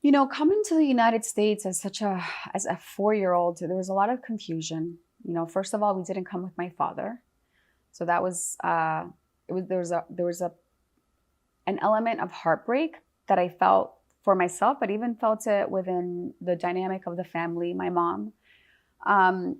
Coming to the United States as a 4-year-old, there was a lot of confusion. First of all, we didn't come with my father, so that was it was there was an element of heartbreak that I felt for myself, but even felt it within the dynamic of the family. My mom. Um,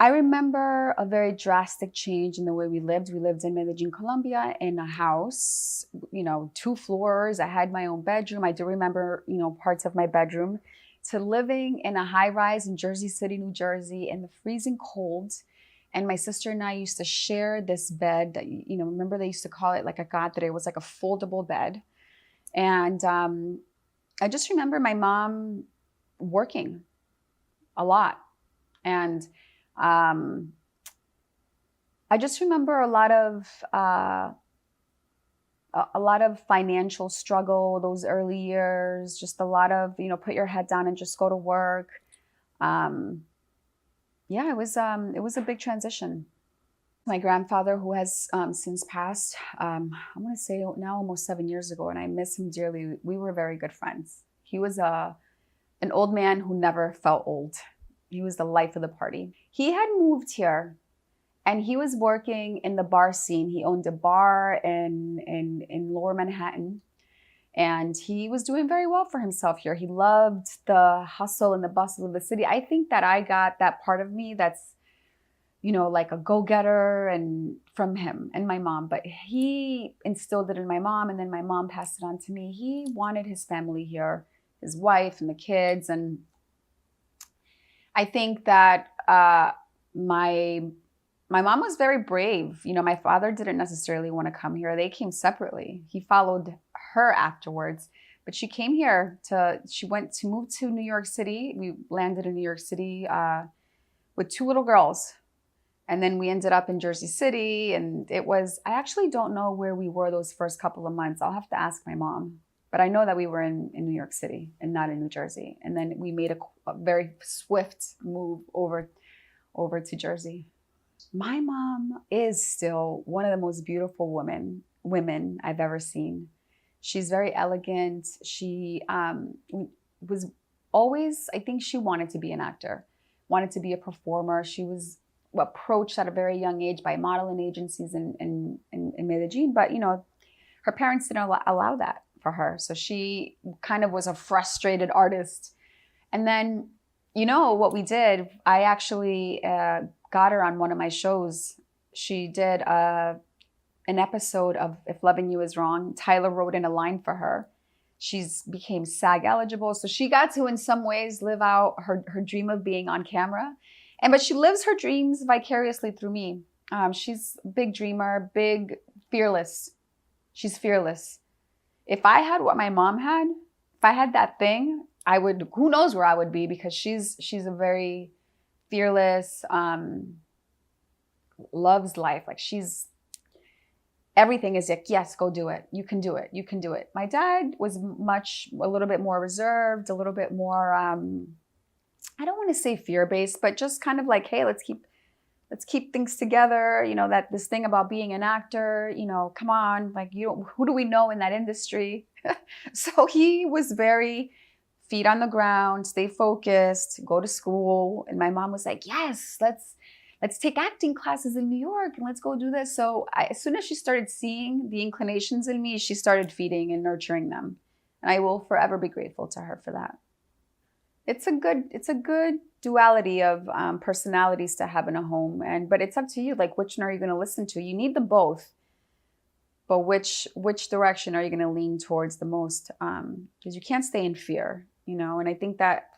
I remember a very drastic change in the way we lived. We lived in Medellin, Colombia, in a house, 2 floors. I had my own bedroom. I do remember, parts of my bedroom, to living in a high rise in Jersey City, New Jersey, in the freezing cold. And my sister and I used to share this bed that, remember they used to call it like a cadre. It was like a foldable bed. And I just remember my mom working a lot. And um, I just remember a lot of financial struggle those early years. Just a lot of put your head down and just go to work. Um, yeah, it was a big transition. My grandfather, who has since passed, I want to say now almost 7 years ago, and I miss him dearly. We were very good friends. He was an old man who never felt old. He was the life of the party. He had moved here and he was working in the bar scene. He owned a bar in Lower Manhattan, and he was doing very well for himself here. He loved the hustle and the bustle of the city. I think that I got that part of me that's, like a go-getter, and from him and my mom. But he instilled it in my mom, and then my mom passed it on to me. He wanted his family here, his wife and the kids. And I think that my my mom was very brave. My father didn't necessarily want to come here. They came separately. He followed her afterwards, but she came here she went to move to New York City. We landed in New York City with 2 little girls. And then we ended up in Jersey City. And I actually don't know where we were those first couple of months. I'll have to ask my mom. But I know that we were in New York City and not in New Jersey. And then we made a very swift move over to Jersey. My mom is still one of the most beautiful women I've ever seen. She's very elegant. She was always, I think she wanted to be an actor, wanted to be a performer. She was approached at a very young age by modeling agencies in Medellin, but her parents didn't allow that for her. So she kind of was a frustrated artist. And then, what we did, I actually got her on one of my shows. She did an episode of If Loving You Is Wrong. Tyler wrote in a line for her. She's became SAG eligible. So she got to, in some ways, live out her dream of being on camera. But she lives her dreams vicariously through me. She's a big dreamer, big, fearless. She's fearless. If I had what my mom had, if I had that thing, who knows where I would be, because she's a very fearless, loves life. Like, everything is like, yes, go do it. You can do it. You can do it. My dad was a little bit more reserved, a little bit more, I don't want to say fear-based, but just kind of like, hey, let's keep things together. That this thing about being an actor, come on, like, who do we know in that industry? So he was very feet on the ground, stay focused, go to school. And my mom was like, yes, let's take acting classes in New York and let's go do this. So as soon as she started seeing the inclinations in me, she started feeding and nurturing them. And I will forever be grateful to her for that. It's a good duality of personalities to have in a home, but it's up to you. Like, which one are you going to listen to? You need them both, but which direction are you going to lean towards the most? Because you can't stay in fear, And I think that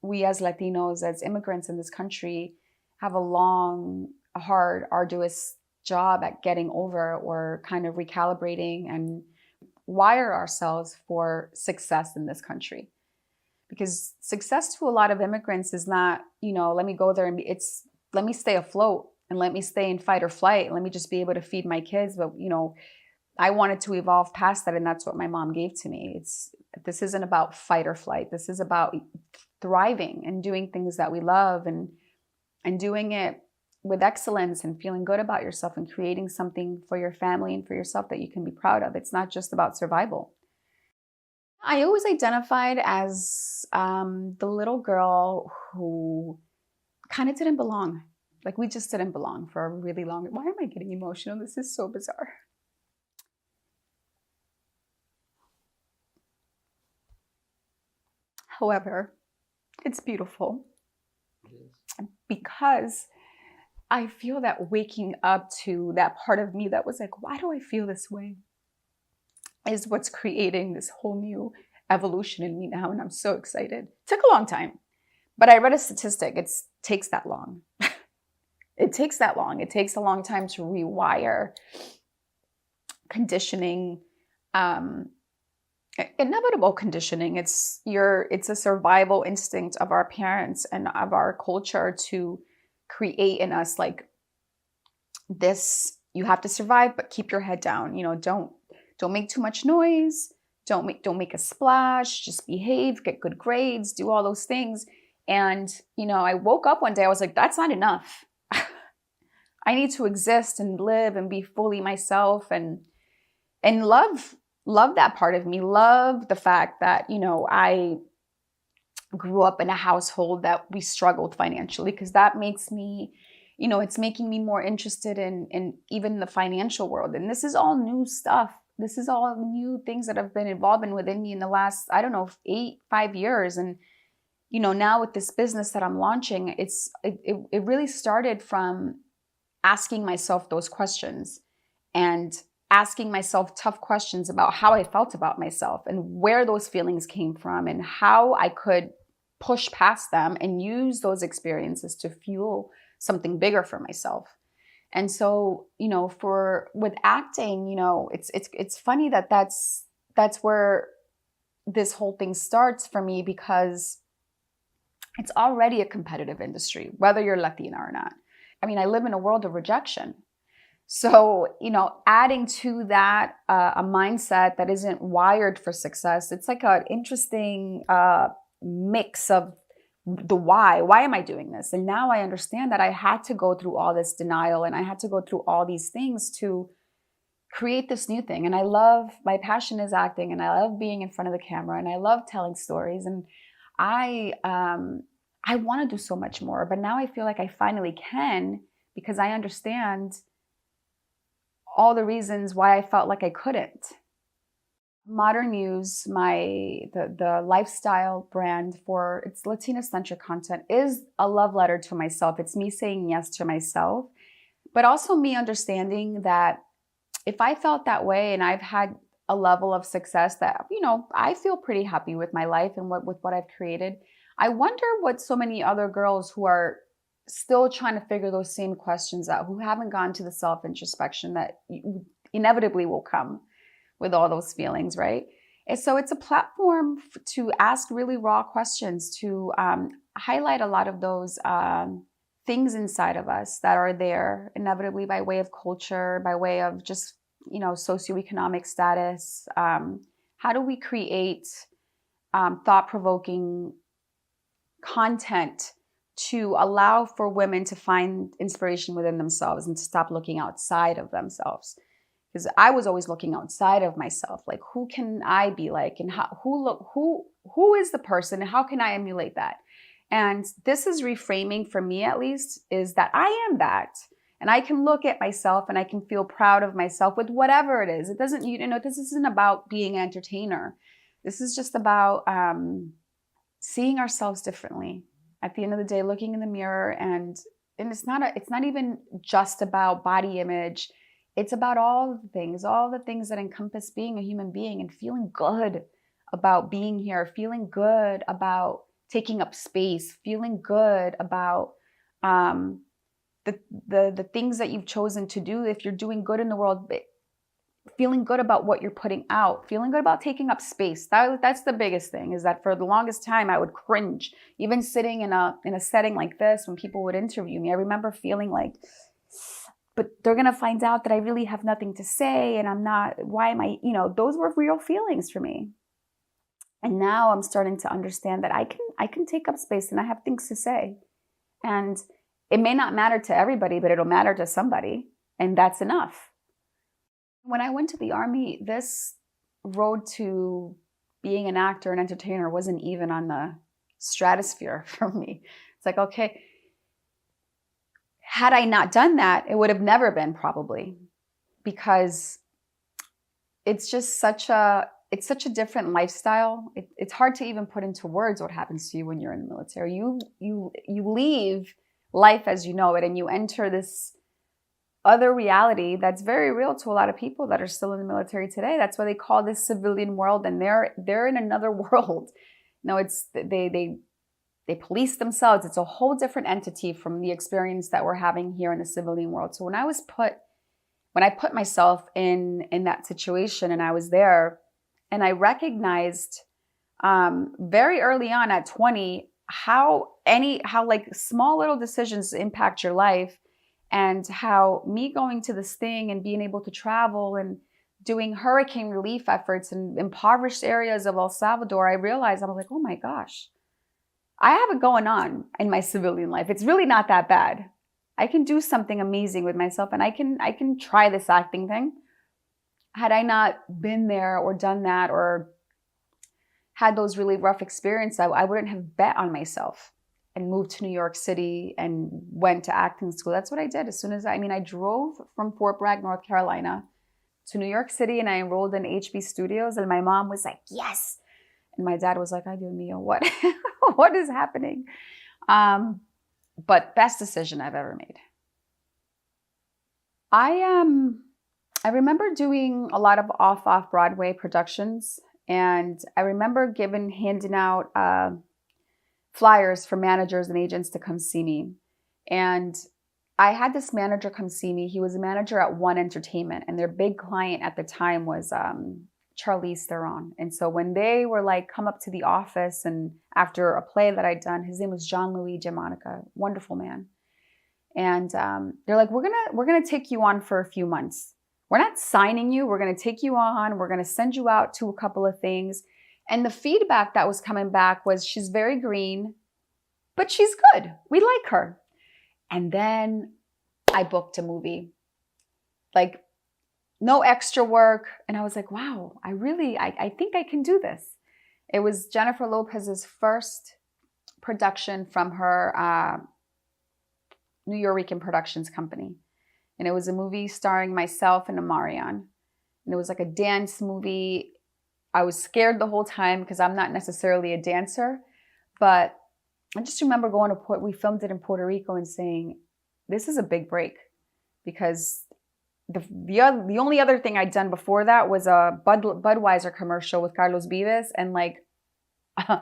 we as Latinos, as immigrants in this country, have a long, hard, arduous job at getting over, or kind of recalibrating and wire ourselves for success in this country. Because success to a lot of immigrants is not, let me go there and it's let me stay afloat and let me stay in fight or flight. Let me just be able to feed my kids. But, I wanted to evolve past that. And that's what my mom gave to me. This isn't about fight or flight. This is about thriving and doing things that we love, and doing it with excellence and feeling good about yourself and creating something for your family and for yourself that you can be proud of. It's not just about survival. I always identified as the little girl who kind of didn't belong. Like we just didn't belong for a really long. Why am I getting emotional? This is so bizarre. However, it's beautiful because I feel that waking up to that part of me that was like, why do I feel this way? Is what's creating this whole new evolution in me now. And I'm so excited. It took a long time, but I read a statistic. It takes that long. It takes that long. It takes a long time to rewire conditioning, inevitable conditioning. It's a survival instinct of our parents and of our culture to create in us like this. You have to survive, but keep your head down. You know, don't make too much noise. Don't make a splash. Just behave, get good grades, do all those things. And, you know, I woke up one day, I was like, that's not enough. I need to exist and live and be fully myself and love that part of me. Love the fact that, you know, I grew up in a household that we struggled financially, because that makes me, you know, it's making me more interested in even the financial world. And this is all new stuff. This is all new things that have been evolving within me in the last, I don't know, 5 years. And, you know, now with this business that I'm launching, it really started from asking myself those questions and asking myself tough questions about how I felt about myself and where those feelings came from and how I could push past them and use those experiences to fuel something bigger for myself. And so, you know, with acting, you know, it's funny that's where this whole thing starts for me, because it's already a competitive industry, whether you're Latina or not. I mean, I live in a world of rejection. So, you know, adding to that a mindset that isn't wired for success, it's like an interesting mix of the why. Why am I doing this? And now I understand that I had to go through all this denial and I had to go through all these things to create this new thing. And my passion is acting, and I love being in front of the camera, and I love telling stories. And I want to do so much more, but now I feel like I finally can, because I understand all the reasons why I felt like I couldn't. Modern Muse, the lifestyle brand for its Latina-centric content, is a love letter to myself. It's me saying yes to myself, but also me understanding that if I felt that way and I've had a level of success that, you know, I feel pretty happy with my life and with what I've created, I wonder what so many other girls who are still trying to figure those same questions out, who haven't gone to the self-introspection that inevitably will come with all those feelings, right? And so it's a platform to ask really raw questions, to highlight a lot of those things inside of us that are there inevitably by way of culture, by way of just, you know, socioeconomic status. How do we create thought-provoking content to allow for women to find inspiration within themselves and to stop looking outside of themselves? Because I was always looking outside of myself, like, who can I be like, and who is the person, and how can I emulate that? And this is reframing, for me at least, is that I am that, and I can look at myself and I can feel proud of myself with whatever it is. It doesn't, you know, this isn't about being an entertainer. This is just about seeing ourselves differently. At the end of the day, looking in the mirror, and it's not even just about body image. It's about all the things that encompass being a human being and feeling good about being here, feeling good about taking up space, feeling good about the things that you've chosen to do. If you're doing good in the world, feeling good about what you're putting out, feeling good about taking up space. That's the biggest thing, is that for the longest time I would cringe, even sitting in a setting like this when people would interview me. I remember feeling like, but they're going to find out that I really have nothing to say, and I'm not, why am I, you know, those were real feelings for me. And now I'm starting to understand that I can take up space and I have things to say. And it may not matter to everybody, but it'll matter to somebody. And that's enough. When I went to the Army, this road to being an actor and entertainer wasn't even on the stratosphere for me. It's like, okay, had I not done that, it would have never been, probably, because it's just such a different lifestyle. It's hard to even put into words what happens to you when you're in the military. You leave life as you know it, and you enter this other reality that's very real to a lot of people that are still in the military today. That's why they call this civilian world, and they're in another world. No, it's they police themselves. It's a whole different entity from the experience that we're having here in the civilian world. So when I put myself in that situation, and I was there, and I recognized very early on at 20 how like small little decisions impact your life, and how me going to this thing and being able to travel and doing hurricane relief efforts in impoverished areas of El Salvador, I realized, I was like, oh my gosh, I have it going on in my civilian life. It's really not that bad. I can do something amazing with myself, and I can try this acting thing. Had I not been there or done that or had those really rough experiences, I wouldn't have bet on myself and moved to New York City and went to acting school. That's what I did. As soon as I drove from Fort Bragg, North Carolina to New York City, and I enrolled in HB Studios, and my mom was like, yes. And my dad was like, ay, Dios mío, what, what is happening? But best decision I've ever made. I remember doing a lot of off Broadway productions, and I remember handing out flyers for managers and agents to come see me. And I had this manager come see me. He was a manager at One Entertainment, and their big client at the time was Charlize Theron. And so when they were like, come up to the office, and after a play that I'd done, his name was Jean-Louis Jamonica, wonderful man. And they're like, we're gonna take you on for a few months. We're not signing you. We're gonna take you on. We're gonna send you out to a couple of things. And the feedback that was coming back was, she's very green, but she's good. We like her. And then I booked a movie, like no extra work. And I was like, wow, I think I can do this. It was Jennifer Lopez's first production from her New York Productions company. And it was a movie starring myself and Amarian. And it was like a dance movie. I was scared the whole time because I'm not necessarily a dancer, but I just remember we filmed it in Puerto Rico and saying, this is a big break, because the only other thing I'd done before that was a Budweiser commercial with Carlos Vives, and like, I'd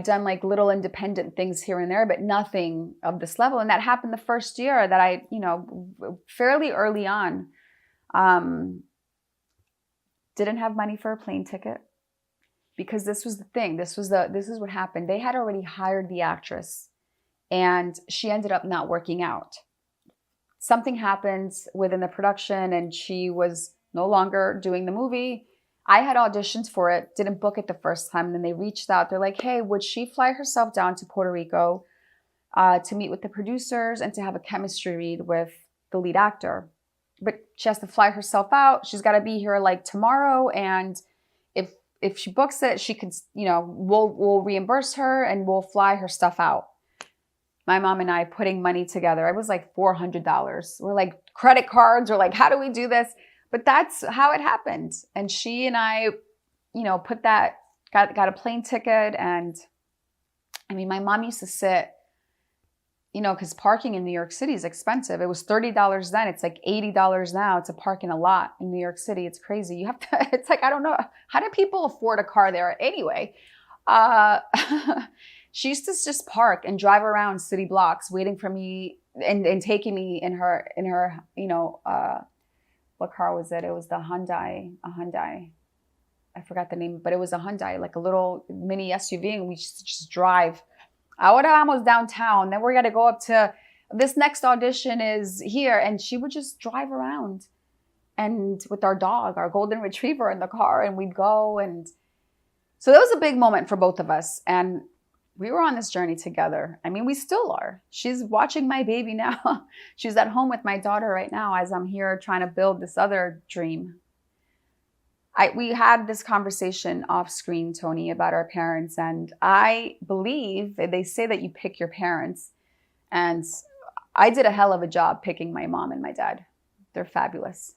done like little independent things here and there, but nothing of this level. And that happened the first year that I, fairly early on, didn't have money for a plane ticket, because this was the thing. This is what happened. They had already hired the actress, and she ended up not working out. Something happened within the production, and she was no longer doing the movie. I had auditions for it, didn't book it the first time. And then they reached out. They're like, hey, would she fly herself down to Puerto Rico to meet with the producers and to have a chemistry read with the lead actor? But she has to fly herself out. She's got to be here like tomorrow. And if she books it, she could, we'll reimburse her and we'll fly her stuff out. My mom and I putting money together. It was like $400. We're like, credit cards. We're like, how do we do this? But that's how it happened. And she and I, got a plane ticket. And my mom used to sit, because parking in New York City is expensive. It was $30 then. It's like $80 now to park in a lot in New York City. It's crazy. You have to, it's like, I don't know. How do people afford a car there anyway? She used to just park and drive around city blocks waiting for me and taking me in her, what car was it? It was a Hyundai. I forgot the name, but it was a Hyundai, like a little mini SUV. And we just drive. Ahora vamos downtown. Then we're going to go up to this next audition is here. And she would just drive around and with our dog, our golden retriever in the car, and we'd go. And so that was a big moment for both of us. And we were on this journey together. We still are. She's watching my baby now. She's at home with my daughter right now as I'm here trying to build this other dream. we had this conversation off screen, Tony, about our parents, and I believe they say that you pick your parents, and I did a hell of a job picking my mom and my dad. They're fabulous.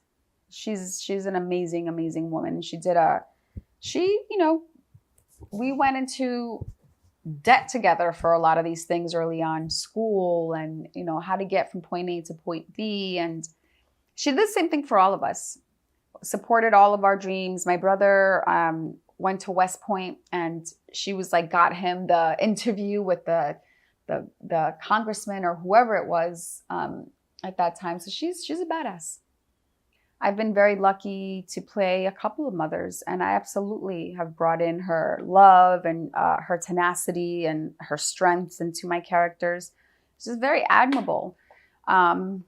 She's an amazing, amazing woman. We went into debt together for a lot of these things early on, school and, how to get from point A to point B. And she did the same thing for all of us, supported all of our dreams. My brother went to West Point, and she was like, got him the interview with the congressman or whoever it was at that time. So she's a badass. I've been very lucky to play a couple of mothers, and I absolutely have brought in her love and her tenacity and her strengths into my characters. It's just very admirable. And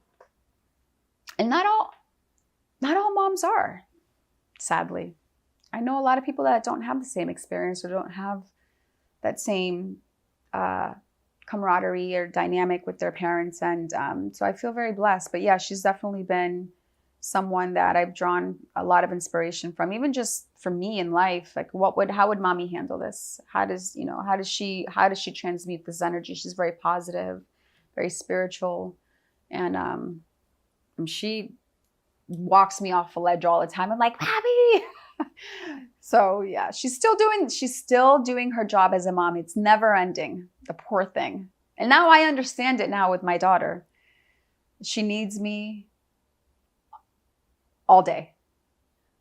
not all moms are, sadly. I know a lot of people that don't have the same experience or don't have that same camaraderie or dynamic with their parents. And so I feel very blessed. But yeah, she's definitely been someone that I've drawn a lot of inspiration from, even just for me in life. Like, how would mommy handle this? How does she transmute this energy? She's very positive, very spiritual. And she walks me off a ledge all the time. I'm like, Bobby. So yeah, she's still doing her job as a mom. It's never ending. The poor thing. And now I understand it now with my daughter. She needs me all day.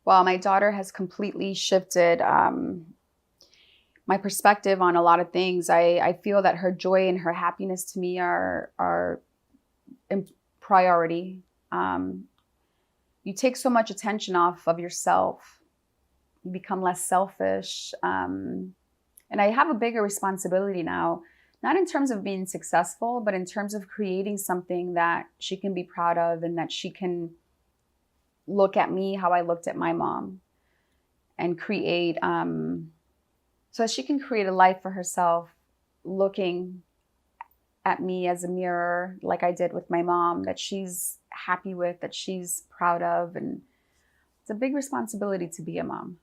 Well, my daughter has completely shifted my perspective on a lot of things. I feel that her joy and her happiness to me are in priority. You take so much attention off of yourself. You become less selfish. And I have a bigger responsibility now, not in terms of being successful, but in terms of creating something that she can be proud of, and that she can look at me how I looked at my mom, and create, so that she can create a life for herself, looking at me as a mirror, like I did with my mom, that she's happy with, that she's proud of. And it's a big responsibility to be a mom.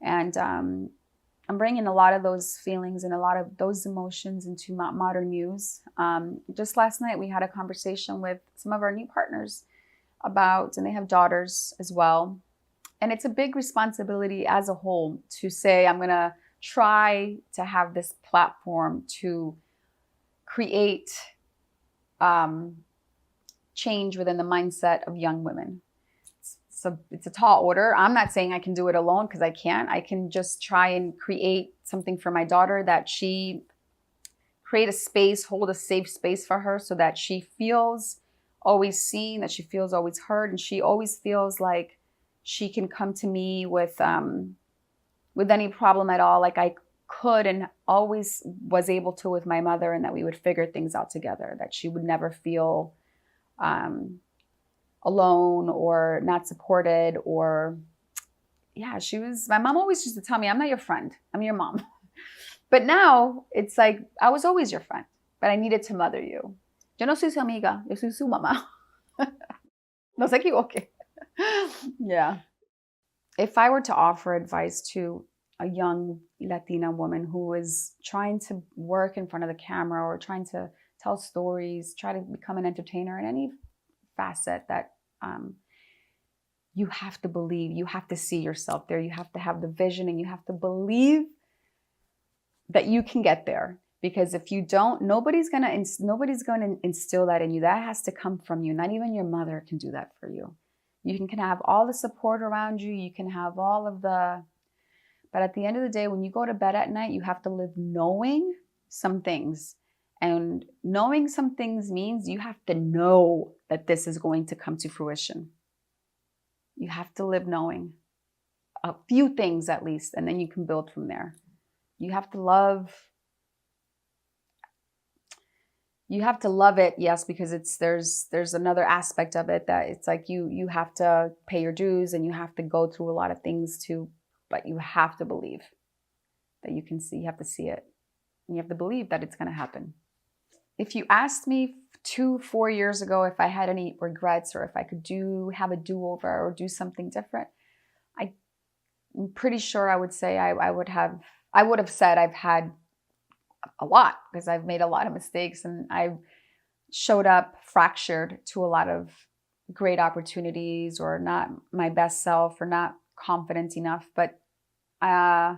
And I'm bringing a lot of those feelings and a lot of those emotions into Modern Muse. Just last night, we had a conversation with some of our new partners and they have daughters as well. And it's a big responsibility as a whole to say, I'm going to try to have this platform to create change within the mindset of young women. So it's a tall order. I'm not saying I can do it alone, because I can't. I can just try and create something for my daughter, that she create a space, hold a safe space for her, so that she feels always seen, that she feels always heard, and she always feels like she can come to me with any problem at all, like I could and always was able to with my mother, and that we would figure things out together, that she would never feel alone or not supported. Or yeah, my mom always used to tell me, I'm not your friend, I'm your mom. But now it's like, I was always your friend, but I needed to mother you. Yo no soy su amiga, yo soy su mamá. No se equivoque. Yeah. If I were to offer advice to a young Latina woman who is trying to work in front of the camera, or trying to tell stories, try to become an entertainer in any facet, that you have to believe, you have to see yourself there, you have to have the vision, and you have to believe that you can get there. Because if you don't, nobody's going to instill that in you. That has to come from you. Not even your mother can do that for you. You can have all the support around you. You can have but at the end of the day, when you go to bed at night, you have to live knowing some things. And knowing some things means you have to know that this is going to come to fruition. You have to live knowing a few things at least, and then you can build from there. You have to love it, yes, because there's another aspect of it, that it's like you have to pay your dues, and you have to go through a lot of things too, but you have to believe that you can see, you have to see it. And you have to believe that it's going to happen. If you asked me 4 years ago if I had any regrets, or if I could have a do-over or do something different, I'm pretty sure I would say I would have said I've had a lot because I've made a lot of mistakes and I've showed up fractured to a lot of great opportunities or not my best self or not confident enough. But I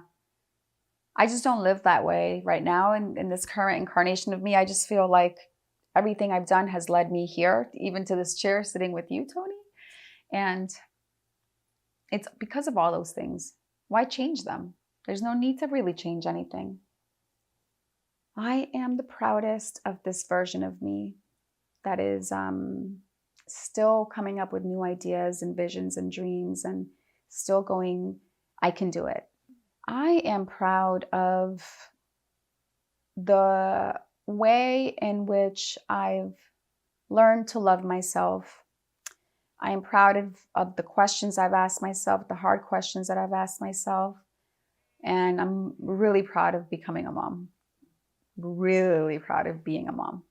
just don't live that way right now. In this current incarnation of me, I just feel like everything I've done has led me here, even to this chair sitting with you, Tony. And it's because of all those things. Why change them? There's no need to really change anything. I am the proudest of this version of me that is still coming up with new ideas and visions and dreams and still going, I can do it. I am proud of the way in which I've learned to love myself. I am proud of the questions I've asked myself, the hard questions that I've asked myself. And I'm really proud of becoming a mom. Really proud of being a mom.